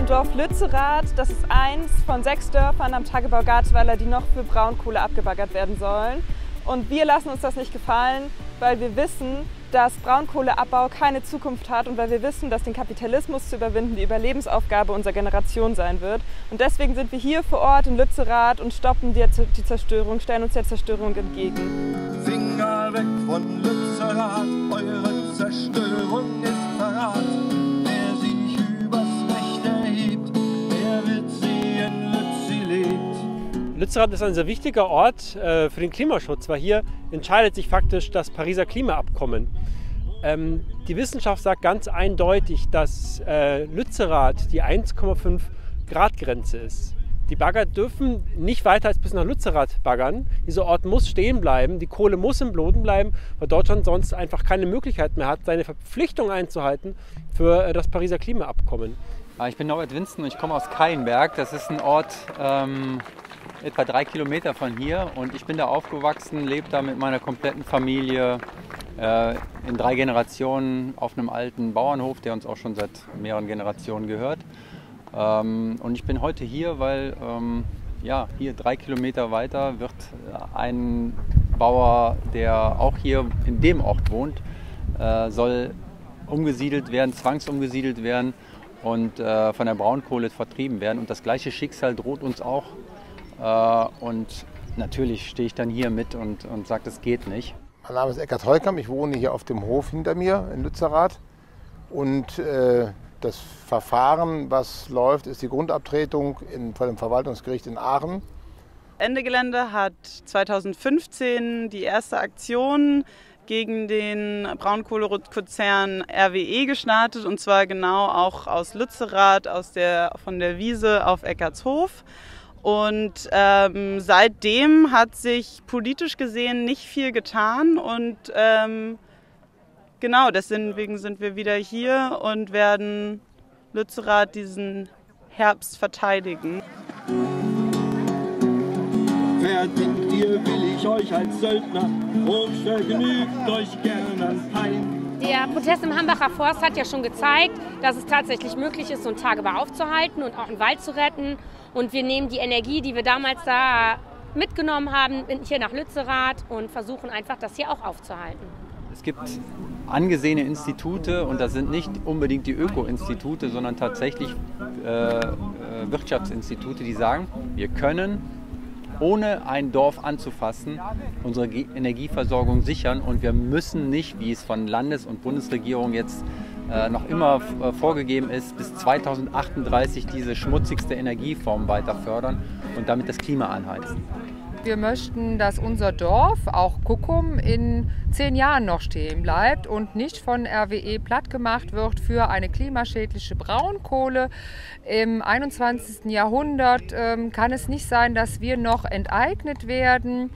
Dorf Lützerath. Das ist eins von 6 Dörfern am Tagebau Garzweiler, die noch für Braunkohle abgebaggert werden sollen. Und wir lassen uns das nicht gefallen, weil wir wissen, dass Braunkohleabbau keine Zukunft hat und weil wir wissen, dass den Kapitalismus zu überwinden die Überlebensaufgabe unserer Generation sein wird. Und deswegen sind wir hier vor Ort in Lützerath und stoppen die Zerstörung, stellen uns der Zerstörung entgegen. Finger weg von Lützerath, eure Zerstörung ist Verrat. Wer sich übers Recht erhebt, der wird sehen, Lützi lebt. Lützerath ist ein sehr wichtiger Ort für den Klimaschutz, weil hier entscheidet sich faktisch das Pariser Klimaabkommen. Die Wissenschaft sagt ganz eindeutig, dass Lützerath die 1,5 Grad Grenze ist. Die Bagger dürfen nicht weiter als bis nach Lützerath baggern. Dieser Ort muss stehen bleiben, die Kohle muss im Boden bleiben, weil Deutschland sonst einfach keine Möglichkeit mehr hat, seine Verpflichtung einzuhalten für das Pariser Klimaabkommen. Ich bin Norbert Winston und ich komme aus Keienberg. Das ist ein Ort etwa 3 Kilometer von hier und ich bin da aufgewachsen, lebe da mit meiner kompletten Familie in 3 Generationen auf einem alten Bauernhof, der uns auch schon seit mehreren Generationen gehört. Und ich bin heute hier, weil hier 3 Kilometer weiter wird ein Bauer, der auch hier in dem Ort wohnt, soll umgesiedelt werden, zwangsumgesiedelt werden und von der Braunkohle vertrieben werden. Und das gleiche Schicksal droht uns auch. Und natürlich stehe ich dann hier mit und sage, das geht nicht. Mein Name ist Eckhard Heukamp, ich wohne hier auf dem Hof hinter mir in Lützerath. Und das Verfahren, was läuft, ist die Grundabtretung vor dem Verwaltungsgericht in Aachen. Ende Gelände hat 2015 die erste Aktion gegen den Braunkohlekonzern RWE gestartet, und zwar genau auch aus Lützerath, von der Wiese auf Eckartshof. Und seitdem hat sich politisch gesehen nicht viel getan und genau, deswegen sind wir wieder hier und werden Lützerath diesen Herbst verteidigen. Verdient ihr, will ich euch als Söldner und vergnügt euch gern an Pein. Der Protest im Hambacher Forst hat ja schon gezeigt, dass es tatsächlich möglich ist, so einen Tagebau aufzuhalten und auch einen Wald zu retten. Und wir nehmen die Energie, die wir damals da mitgenommen haben, hier nach Lützerath und versuchen einfach, das hier auch aufzuhalten. Es gibt angesehene Institute und das sind nicht unbedingt die Öko-Institute, sondern tatsächlich Wirtschaftsinstitute, die sagen, wir können ohne ein Dorf anzufassen unsere Energieversorgung sichern und wir müssen nicht, wie es von Landes- und Bundesregierung jetzt noch immer vorgegeben ist, bis 2038 diese schmutzigste Energieform weiter fördern und damit das Klima anheizen. Wir möchten, dass unser Dorf, auch Kuckum, in 10 Jahren noch stehen bleibt und nicht von RWE plattgemacht wird für eine klimaschädliche Braunkohle. Im 21. Jahrhundert kann es nicht sein, dass wir noch enteignet werden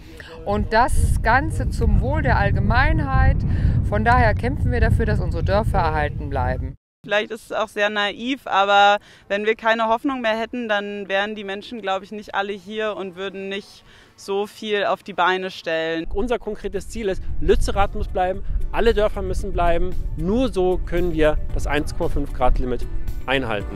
und das Ganze zum Wohl der Allgemeinheit. Von daher kämpfen wir dafür, dass unsere Dörfer erhalten bleiben. Vielleicht ist es auch sehr naiv, aber wenn wir keine Hoffnung mehr hätten, dann wären die Menschen, glaube ich, nicht alle hier und würden nicht so viel auf die Beine stellen. Unser konkretes Ziel ist, Lützerath muss bleiben, alle Dörfer müssen bleiben. Nur so können wir das 1,5 Grad Limit einhalten.